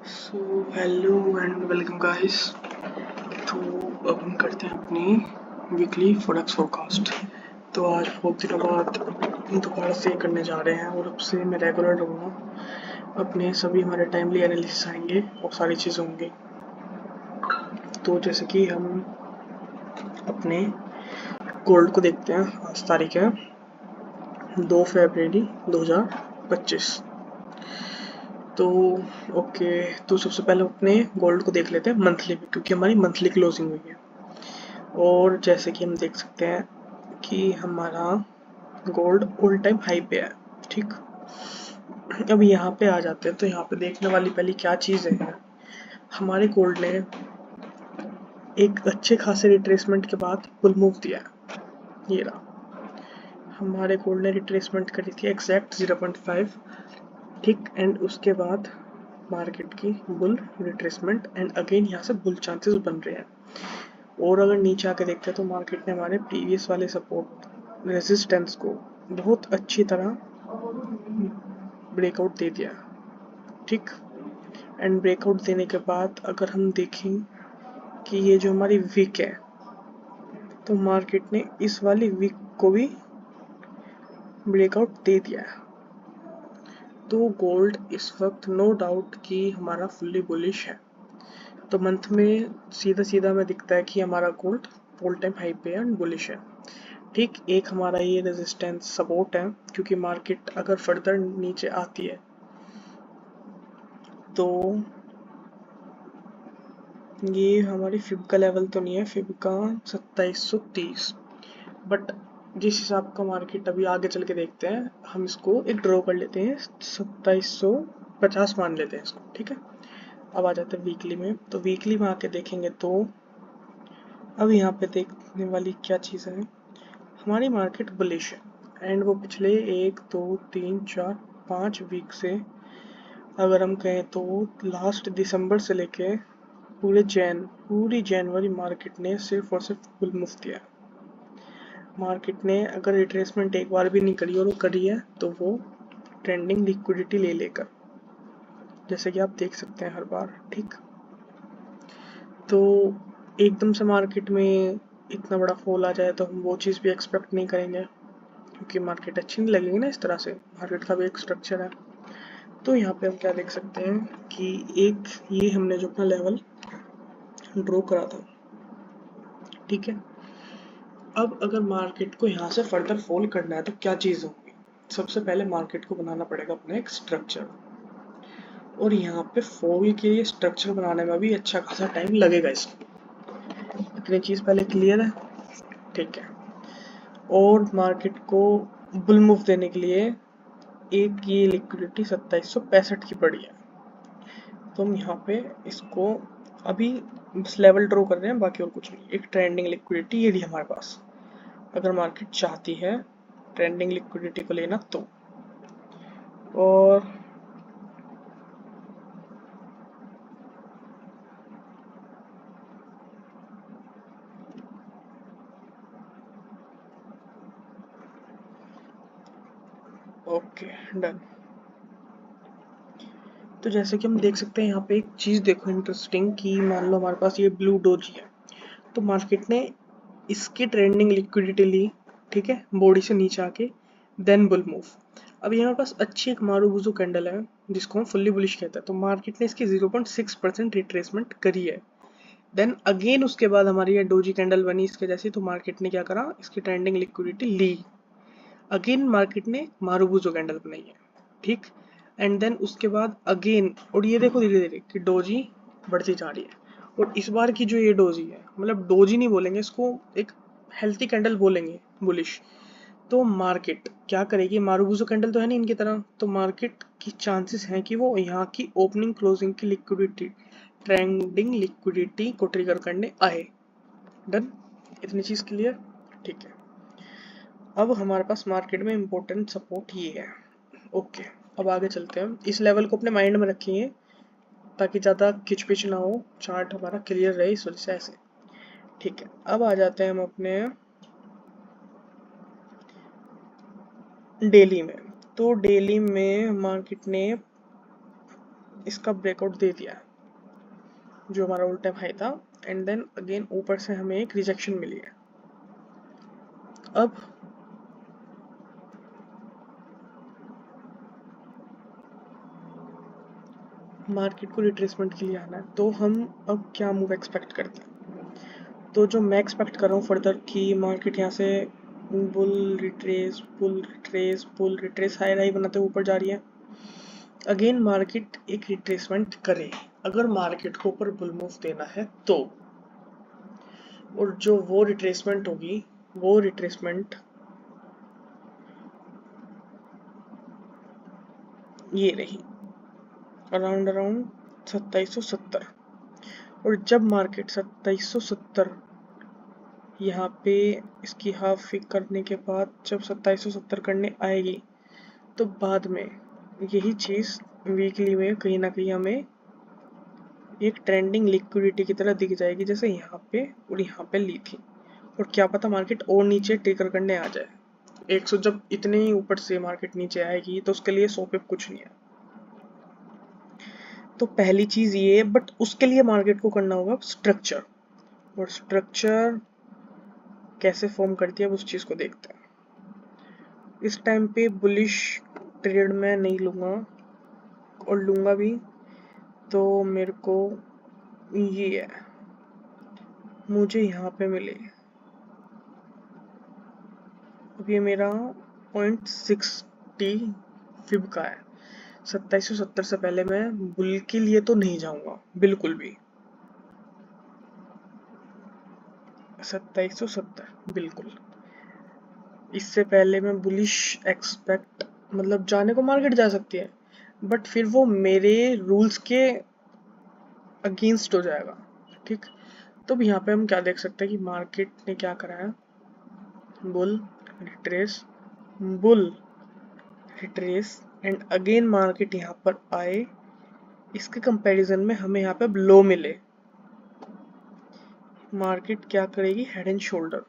So hello and welcome guys. तो अब हम करते हैं अपनी वीकली फॉरेक्स फोरकास्ट। तो आज बहुत दिनों बाद दोबारा से करने जा रहे हैं और अब से मैं रेगुलर रहूँगा। अपने सभी हमारे टाइमली एनालिसिस आएंगे और सारी चीज़ें होंगी। तो जैसे कि हम अपने गोल्ड को देखते हैं। आज तारीख है 2 फरवरी 2025। तो ओके, तो सबसे पहले अपने गोल्ड को देख लेते हैं मंथली में, क्योंकि हमारी मंथली क्लोजिंग हुई है। और जैसे कि हम देख सकते हैं कि हमारा गोल्ड ऑल टाइम हाई पे है। ठीक, अब यहाँ पे आ जाते हैं। तो यहाँ पे देखने वाली पहली क्या चीज़ है, हमारे गोल्ड ने एक अच्छे खासे रिट्रेसमेंट के बाद फुल मूव दिया है। ये रहा, हमारे गोल्ड ने रिट्रेसमेंट करी थी एग्जैक्ट 0.5। ठीक, एंड उसके बाद मार्केट की बुल रिट्रेसमेंट एंड अगेन यहाँ से बुल चांसेस बन रहे हैं। और अगर नीचे आके देखते हैं तो मार्केट ने हमारे प्रीवियस वाले सपोर्ट रेजिस्टेंस को बहुत अच्छी तरह ब्रेकआउट दे दिया। ठीक, एंड ब्रेकआउट देने के बाद अगर हम देखें कि ये जो हमारी वीक है, तो मार्केट ने इस वाली वीक को भी ब्रेकआउट दे दिया है। तो गोल्ड इस वक्त नो डाउट कि हमारा फुल्ली बुलिश है। तो मंथ में सीधा सीधा में दिखता है कि हमारा गोल्ड ऑल टाइम हाई पे एंड बुलिश है। ठीक, एक हमारा ये रेजिस्टेंस सपोर्ट है, क्योंकि मार्केट अगर फर्दर नीचे आती है तो ये हमारी फिब का लेवल तो नहीं है, फिब का 2730, बट जिस हिसाब का मार्केट अभी आगे चल के देखते हैं, हम इसको एक ड्रॉ कर लेते हैं, 2750 मान लेते हैं इसको। ठीक है, अब आ जाते हैं वीकली में। तो वीकली में आके देखेंगे तो अब यहाँ पे देखने वाली क्या चीज़ है, हमारी मार्केट बुलिश है एंड वो पिछले 1 2 3 4 5 वीक से, अगर हम कहें तो लास्ट दिसंबर से लेके पूरी जनवरी मार्केट ने सिर्फ और सिर्फ फुल मूव दिया। मार्केट ने अगर रिट्रेसमेंट एक बार भी नहीं करी, और वो करी है तो वो ट्रेंडिंग लिक्विडिटी ले लेकर, जैसे कि आप देख सकते हैं हर बार। ठीक, तो एकदम से मार्केट में इतना बड़ा फॉल आ जाए तो हम वो चीज़ भी एक्सपेक्ट नहीं करेंगे, क्योंकि मार्केट अच्छी नहीं लगेगी ना। इस तरह से मार्केट का भी एक स्ट्रक्चर है। तो यहाँ पे हम क्या देख सकते हैं कि एक ये हमने जो अपना लेवल ड्रॉ करा था, ठीक है, अब अगर मार्केट को यहाँ से फर्दर फॉल करना है तो क्या चीज़ होगी। सबसे पहले मार्केट को बनाना पड़ेगा अपना एक स्ट्रक्चर, और यहाँ पे फॉल के लिए स्ट्रक्चर बनाने में भी अच्छा खासा टाइम लगेगा इसको। इतनी चीज़ पहले क्लियर है, ठीक है। और मार्केट को बुल मूव देने के लिए एक ये लिक्विडिटी 2765 की पड़ी है। तो हम यहाँ पे इसको अभी बस लेवल ड्रॉ कर रहे हैं, बाकी और कुछ नहीं। एक ट्रेंडिंग लिक्विडिटी ये रही हमारे पास, अगर मार्केट चाहती है ट्रेंडिंग लिक्विडिटी को लेना तो। और ओके, डन। तो जैसे कि हम देख सकते हैं यहाँ पे एक चीज़ देखो इंटरेस्टिंग, कि मान लो हमारे पास ये ब्लू डोजी है, तो मार्केट ने इसकी ट्रेंडिंग लिक्विडिटी ली, ठीक है, बॉडी से नीचे आके, देन बुल मूव। अब ये हमारे पास अच्छी एक मारूबुजू कैंडल है जिसको हम फुल्ली बुलिश कहते हैं। तो मार्केट ने इसकी 0.6% रिट्रेसमेंट करी है। देन अगेन उसके बाद हमारी ये डोजी कैंडल बनी इसके जैसी, तो मार्केट ने क्या करा, इसकी ट्रेंडिंग लिक्विडिटी ली। अगेन मार्केट ने मारूबुजू कैंडल बनाई है, ठीक, एंड देन उसके बाद अगेन, और ये देखो धीरे धीरे कि डोजी बढ़ती जा रही है। और इस बार की जो ये डोजी है, मतलब डोजी नहीं बोलेंगे इसको, एक हेल्थी कैंडल बोलेंगे, बुलिश। तो मार्केट क्या करेगी, मारूबुजू कैंडल तो है नहीं इनकी तरह, तो मार्केट की चांसेस हैं कि वो यहाँ की ओपनिंग क्लोजिंग की लिक्विडिटी, ट्रेंडिंग लिक्विडिटी को ट्रिगर करने आए। डन, इतनी चीज़ क्लियर, ठीक है। अब हमारे पास मार्केट में इम्पोर्टेंट सपोर्ट ये है। ओके, अब आगे चलते हैं। इस लेवल को अपने माइंड में रखेंगे ताकि ज़्यादा खिचपिच ना हो, चार्ट हमारा क्लियर रहे इस वजह से ऐसे, ठीक है। अब आ जाते हैं हम अपने डेली में। तो डेली में मार्केट ने इसका ब्रेकआउट दे दिया जो हमारा ऑल टाइम हाई था, एंड देन अगेन ऊपर से हमें एक रिजेक्शन मिली है। अब मार्केट को रिट्रेसमेंट के लिए आना है, तो हम अब क्या मूव एक्सपेक्ट करते हैं? तो जो मैं एक्सपेक्ट कर रहा हूँ फर्दर कि मार्केट यहाँ से bull retrace bull retrace bull retrace high बनाते हुए ऊपर जा रही है। अगेन मार्केट एक रिट्रेसमेंट करे, अगर मार्केट को ऊपर बुल मूव देना है तो, और जो वो रिट्रेसमेंट होगी वो रिट्रेसमेंट ये रही अराउंड 2770, और जब मार्केट 2770 यहाँ पे इसकी हाफ फिक करने के बाद जब 2770 करने आएगी, तो बाद में यही चीज़ वीकली में कहीं ना कहीं हमें एक ट्रेंडिंग लिक्विडिटी की तरह दिख जाएगी, जैसे यहाँ पे और यहाँ पे ली थी। और क्या पता मार्केट और नीचे ट्रिगर करने आ जाए 100, जब इतने ही ऊपर से मार्केट नीचे आएगी तो उसके लिए 100 पे कुछ नहीं है। तो पहली चीज ये है, बट उसके लिए मार्केट को करना होगा स्ट्रक्चर, और स्ट्रक्चर कैसे फॉर्म करती है उस चीज को देखते हैं। इस टाइम पे बुलिश ट्रेड में नहीं लूंगा, और लूंगा भी तो मेरे को ये है, मुझे यहाँ पे मिले। अब ये मेरा 0.60 फिब का है। 2770 से पहले मैं बुल के लिए तो नहीं जाऊंगा बिल्कुल भी। 2770 बिल्कुल, इससे पहले मैं बुलिश एक्सपेक्ट, मतलब जाने को मार्केट जा सकती है, बट फिर वो मेरे रूल्स के अगेंस्ट हो जाएगा। ठीक, तो यहाँ पे हम क्या देख सकते हैं कि मार्केट ने क्या करा है, bull retrace bull retrace, and again market यहाँ पर आए, इसके कंपैरिजन में हमें यहाँ पे लो मिले। मार्केट क्या करेगी, हेड एंड शोल्डर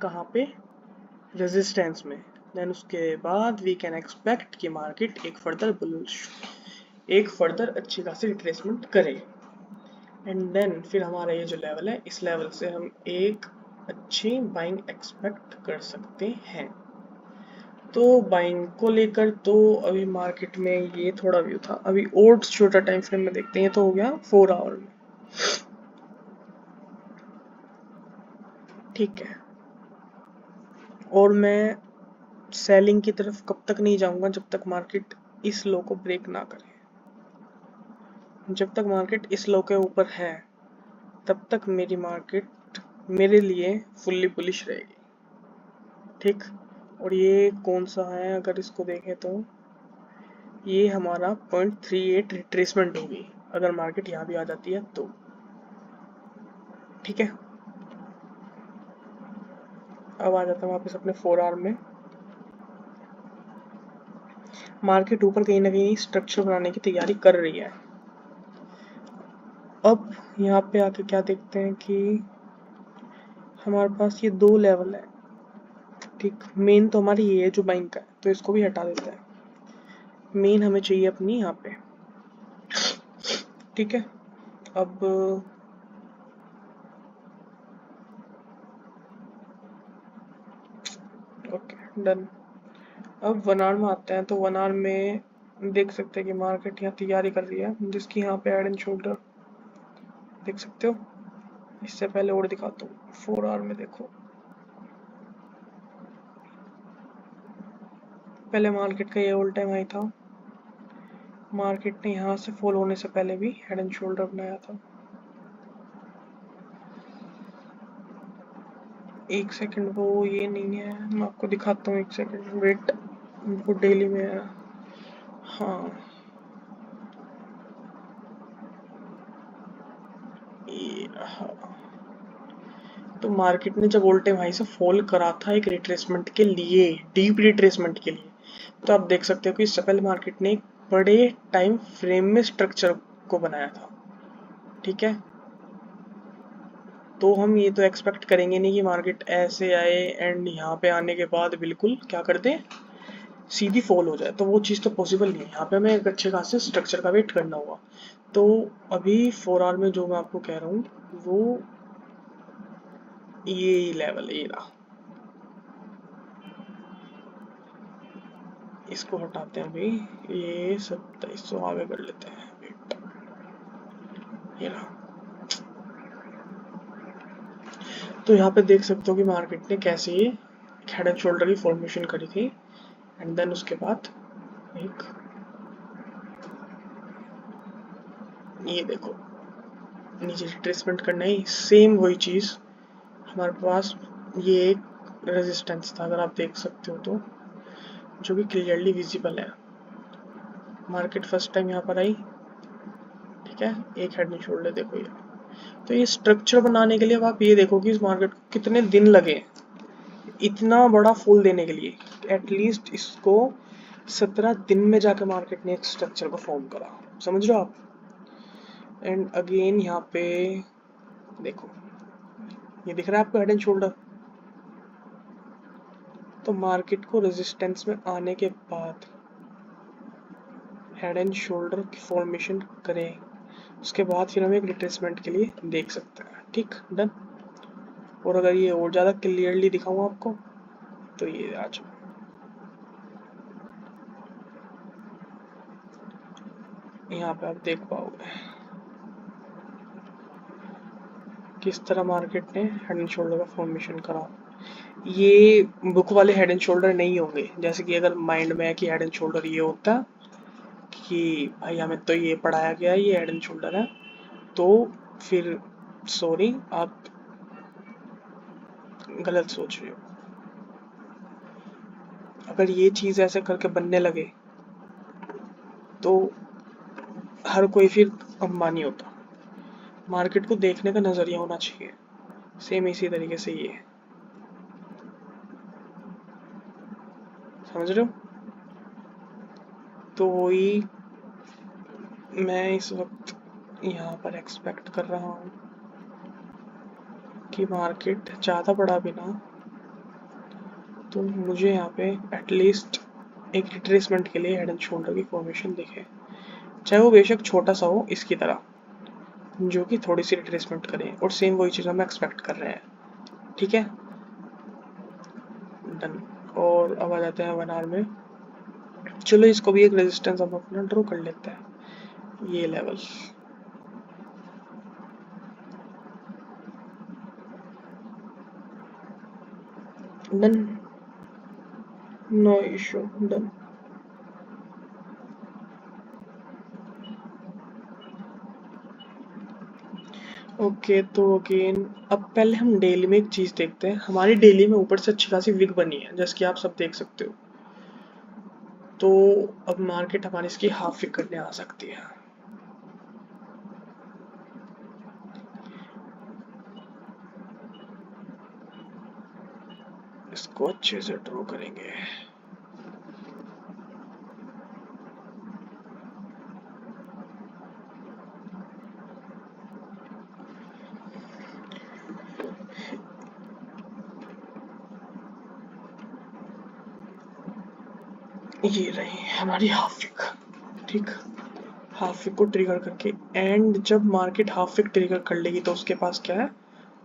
कहाँ पे, रेजिस्टेंस में, देन उसके बाद वी कैन एक्सपेक्ट कि मार्केट एक फर्दर अच्छी खासी रिट्रेसमेंट करे, एंड देन फिर हमारा ये जो लेवल है, इस लेवल से हम एक अच्छी बाइंग एक्सपेक्ट कर सकते हैं। तो बाइंग को लेकर तो अभी मार्केट में ये थोड़ा व्यू था। अभी और छोटा टाइम फ्रेम में देखते हैं, तो हो गया 4 आवर में। ठीक है, और मैं सेलिंग की तरफ कब तक नहीं जाऊंगा, जब तक मार्केट इस लो को ब्रेक ना करे। जब तक मार्केट इस लो के ऊपर है तब तक मेरी मार्केट मेरे लिए फुल्ली बुलिश रहेगी। ठीक, और ये कौन सा है, अगर इसको देखें तो ये हमारा 0.38 रिट्रेसमेंट होगी अगर मार्केट यहाँ भी आ जाती है तो। ठीक है, अब आ जाता है वापस अपने 4 आवर में। मार्केट ऊपर कहीं ना कहीं स्ट्रक्चर बनाने की तैयारी कर रही है। अब यहाँ पे आके क्या देखते हैं कि हमारे पास ये 2 लेवल है। ठीक, मेन तो हमारी ये है जो बाइंग का है, तो इसको भी हटा देते हैं। मेन हमें चाहिए अपनी यहाँ पे। ठीक है, अब ओके डन। अब 1 आवर में आते हैं, तो 1 आवर में देख सकते हैं कि मार्केट यहाँ तैयारी कर रही है, जिसकी यहाँ पे हेड एंड शोल्डर देख सकते हो। इससे पहले और दिखाता हूँ, 4 आवर में देखो, पहले मार्केट का ये ऑल टाइम हाई था। मार्केट ने यहाँ से फॉल होने से पहले भी हेड एंड शोल्डर बनाया था। एक सेकंड, वो ये नहीं है, मैं आपको दिखाता हूँ, एक सेकंड वेट, वो डेली में है। हाँ, ये रहा। तो मार्केट ने जब ऑल टाइम हाई से फॉल करा था एक रिट्रेसमेंट के लिए, डीप रिट्रेसमेंट के लिए, तो आप देख सकते हो कि इससे पहले मार्केट ने एक बड़े टाइम फ्रेम में स्ट्रक्चर को बनाया था। ठीक है, तो हम ये तो एक्सपेक्ट करेंगे नहीं कि मार्केट ऐसे आए एंड यहाँ पे आने के बाद बिल्कुल क्या कर दे, सीधी फॉल हो जाए, तो वो चीज़ तो पॉसिबल नहीं है। यहाँ पे हमें एक अच्छे खासे स्ट्रक्चर का वेट करना होगा। तो अभी 4 आवर में जो मैं आपको कह रहा हूँ वो ये लेवल ये रहा। इसको हटाते हैं अभी, ये 2700 आगे कर लेते हैं, वेट ये रहा। तो यहाँ पे देख सकते हो कि मार्केट ने कैसे ये हेड एंड शोल्डर की फॉर्मेशन करी थी, एंड देन उसके बाद एक ये देखो नीचे रिट्रेसमेंट करना है, सेम वही चीज़ हमारे पास ये एक रेजिस्टेंस था, अगर आप देख सकते हो तो, जो कि क्लियरली विजिबल है। मार्केट फर्स्ट टाइम यहाँ पर आई, ठीक है, एक हेड एंड शोल्डर देखो ये। तो ये स्ट्रक्चर बनाने के लिए अब आप ये देखो कि इस मार्केट को कितने दिन लगे इतना बड़ा फॉल देने के लिए। एटलीस्ट इसको 17 दिन में जाकर मार्केट ने एक स्ट्रक्चर को फॉर्म करा, समझ रहे हो आप। एंड अगेन यहाँ पे देखो ये दिख रहा है आपको हेड एंड शोल्डर। तो मार्केट को रेजिस्टेंस में आने के बाद हेड एंड शोल्डर की फॉर्मेशन करें, उसके बाद फिर हम एक रिट्रेसमेंट के लिए देख सकते हैं, ठीक, डन। और अगर ये और ज़्यादा क्लियरली दिखाऊँ आपको तो ये आज यहाँ पे आप देख पाओगे किस तरह मार्केट ने हेड एंड शोल्डर का फॉर्मेशन करा। ये बुक वाले हेड एंड शोल्डर नहीं होंगे, जैसे कि अगर माइंड में है कि हेड एंड शोल्डर ये होता कि भाई हमें तो ये पढ़ाया गया ये हेड एंड शोल्डर है, तो फिर सॉरी आप गलत सोच रहे हो। अगर ये चीज़ ऐसे करके बनने लगे तो हर कोई फिर अंबानी होता। मार्केट को देखने का नज़रिया होना चाहिए, सेम इसी तरीके से ये, समझ रहे हो। तो वही मैं इस वक्त यहाँ पर एक्सपेक्ट कर रहा हूँ कि मार्केट ज़्यादा बढ़ा भी ना, तो मुझे यहाँ पे एटलीस्ट एक रिट्रेसमेंट के लिए हेड एंड शोल्डर की फॉर्मेशन दिखे, चाहे वो बेशक छोटा सा हो इसकी तरह, जो कि थोड़ी सी रिट्रेसमेंट करें, और सेम वही चीज़ हम एक्सपेक्ट कर रहे हैं, ठीक है, डन। और अब आ जाते हैं 1 आवर में। चलो इसको भी एक रेजिस्टेंस हम अपना ड्रॉ कर लेते हैं, ये level, done, no issue, done. Okay तो अगेन अब पहले हम डेली में एक चीज़ देखते हैं। हमारी डेली में ऊपर से अच्छी खासी विग बनी है, जैसे कि आप सब देख सकते हो। तो अब मार्केट हमारी इसकी हाफ विग करने आ सकती है। इसको अच्छे से ड्रॉ करेंगे। ये रही हमारी हाफ विक, ठीक। हाफ विक को ट्रिगर करके, एंड जब मार्केट हाफ विक ट्रिगर कर लेगी तो उसके पास क्या है,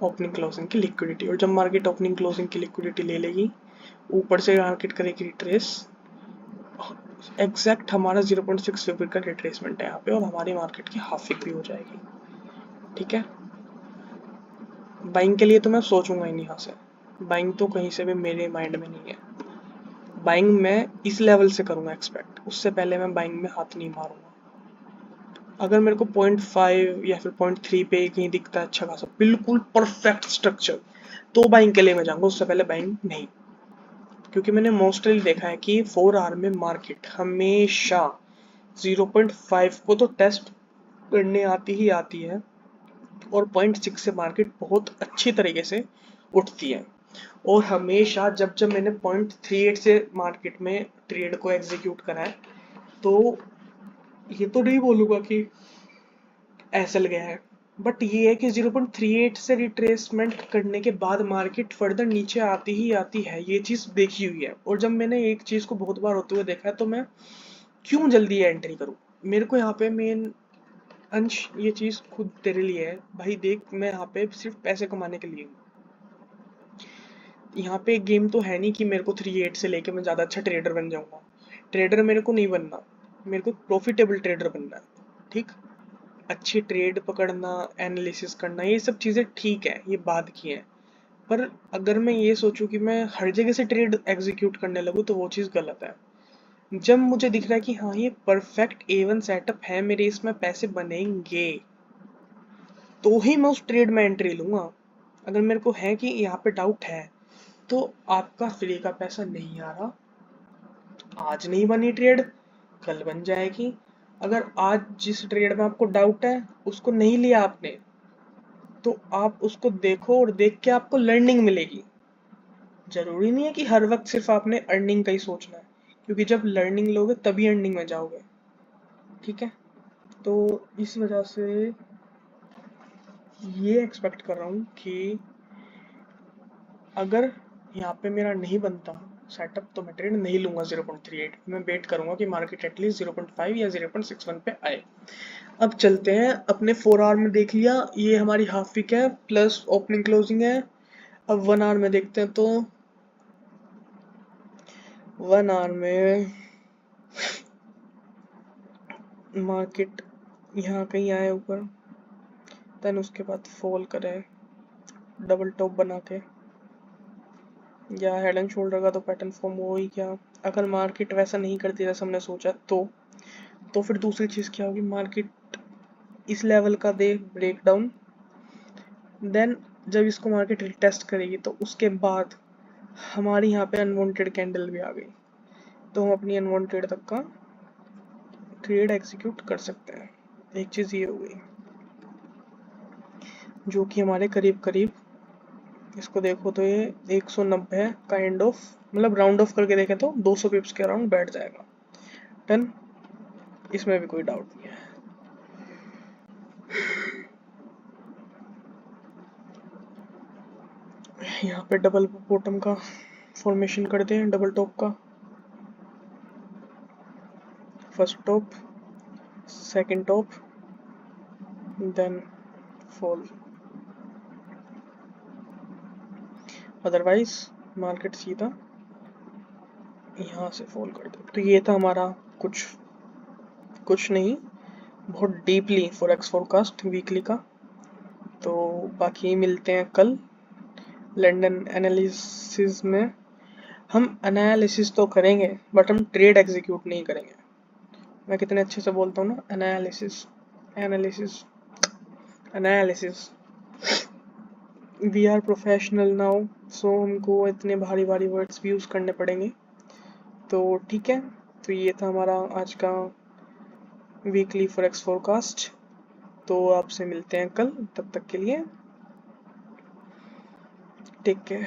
ओपनिंग क्लोजिंग की लिक्विडिटी। और जब मार्केट ओपनिंग क्लोजिंग की लिक्विडिटी ले लेगी, ऊपर से मार्केट करेगी रिट्रेस, एग्जैक्ट हमारा 0.6 विक का रिट्रेसमेंट है यहाँ पे, और हमारी मार्केट की हाफ विक भी हो जाएगी, ठीक है। बाइंग के लिए तो मैं सोचूंगा ही नहीं, यहाँ से बाइंग तो कहीं से भी मेरे माइंड में नहीं है। बाइंग मैं इस लेवल से करूंगा एक्सपेक्ट, उससे पहले मैं बाइंग में हाथ नहीं मारूंगा। अगर मेरे को 0.5 या फिर 0.3 पे कहीं दिखता है अच्छा खासा बिल्कुल परफेक्ट स्ट्रक्चर, तो बाइंग के लिए मैं जाऊंगा, उससे पहले बाइंग नहीं। क्योंकि मैंने मोस्टली देखा है कि 4 आवर में मार्केट हमेशा 0.5 को तो टेस्ट करने आती ही आती है, और 0.6 से मार्केट बहुत अच्छी तरीके से उठती है। और हमेशा जब जब मैंने 0.38 से मार्केट में ट्रेड को एग्जीक्यूट करा है, तो ये तो नहीं बोलूँगा कि ऐसे लगे हैं, बट ये है कि 0.38 से रिट्रेसमेंट करने के बाद मार्केट फर्दर नीचे आती ही आती है, ये चीज देखी हुई है। और जब मैंने एक चीज को बहुत बार होते हुए देखा है तो मैं क्यों जल्दी एंट्री करूं। मेरे को यहाँ पे मेन अंश ये चीज खुद तेरे लिए है भाई, देख मैं यहाँ पे सिर्फ पैसे कमाने के लिए हूँ। यहाँ पे गेम तो है नहीं कि मेरे को 3.8 से लेके मैं ज्यादा अच्छा ट्रेडर बन जाऊंगा। ट्रेडर मेरे को नहीं बनना, मेरे को प्रॉफिटेबल ट्रेडर बनना है। ठीक, अच्छी ट्रेड पकड़ना, एनालिसिस करना, ये सब चीजें ठीक है, ये बाद की है। पर अगर मैं ये सोचूं कि मैं हर जगह से ट्रेड एग्जीक्यूट करने लगूं तो वो चीज़ गलत है। जब मुझे दिख रहा है कि हाँ ये परफेक्ट A1 सेटअप है, मेरे इसमें पैसे बनेंगे, तो ही मैं उस ट्रेड में एंट्री लूंगा। अगर मेरे को है कि यहाँ पे डाउट है तो आपका फ्री का पैसा नहीं आ रहा, आज नहीं बनी ट्रेड कल बन जाएगी। अगर आज जिस ट्रेड में आपको डाउट है उसको नहीं लिया आपने, तो आप उसको देखो और देख के आपको लर्निंग मिलेगी। जरूरी नहीं है कि हर वक्त सिर्फ आपने अर्निंग का ही सोचना है, क्योंकि जब लर्निंग लोगे तभी अर्निंग में जाओगे। ठीक है, तो इस वजह से ये एक्सपेक्ट कर रहा हूँ कि अगर यहाँ पे मेरा नहीं बनता सेटअप तो मैं ट्रेड नहीं लूंगा 0.38, मैं वेट करूंगा कि मार्केट एटलीस्ट 0.5 या 0.61 पे आए। अब चलते हैं अपने 4 आवर में, देख लिया ये हमारी हाफ वीक है प्लस ओपनिंग क्लोजिंग है। अब 1 आवर में देखते हैं, तो 1 आवर में मार्केट यहाँ कहीं आए ऊपर, देन उसके बाद फॉल करे डबल टॉप बना के, या हेड एंड शोल्डर का तो पैटर्न फॉर्म हो ही क्या। अगर मार्केट वैसा नहीं करती जैसा हमने सोचा तो फिर दूसरी चीज़ क्या होगी, मार्केट इस लेवल का दे ब्रेक डाउन, देन जब इसको मार्केट रिटेस्ट करेगी तो उसके बाद हमारी यहाँ पे अनवांटेड कैंडल भी आ गई, तो हम अपनी अनवांटेड तक का ट्रेड एग्जीक्यूट कर सकते हैं। एक चीज़ ये हो गई जो कि हमारे करीब करीब, इसको देखो तो ये 190 है काइंड ऑफ, मतलब राउंड ऑफ करके देखें तो 200 पिप्स के अराउंड बैठ जाएगा। डन, इसमें भी कोई डाउट नहीं है। यहाँ पे डबल बॉटम का फॉर्मेशन करते हैं, डबल टॉप का, first top, second top, then fall. Otherwise market सीधा यहाँ से फॉल कर दे। तो ये था हमारा कुछ नहीं, बहुत डीपली फॉरेक्स फोरकास्ट वीकली का। तो बाकी मिलते हैं कल लंदन एनालिसिस में। हम एनालिसिस तो करेंगे बट हम ट्रेड एग्जीक्यूट नहीं करेंगे। मैं कितने अच्छे से बोलता हूँ ना, analysis analysis analysis. We are professional now, so हमको इतने भारी भारी वर्ड्स भी यूज़ करने पड़ेंगे। तो ठीक है, तो ये था हमारा आज का वीकली फॉरेक्स फोरकास्ट। तो आपसे मिलते हैं कल, तब तक के लिए टेक केयर।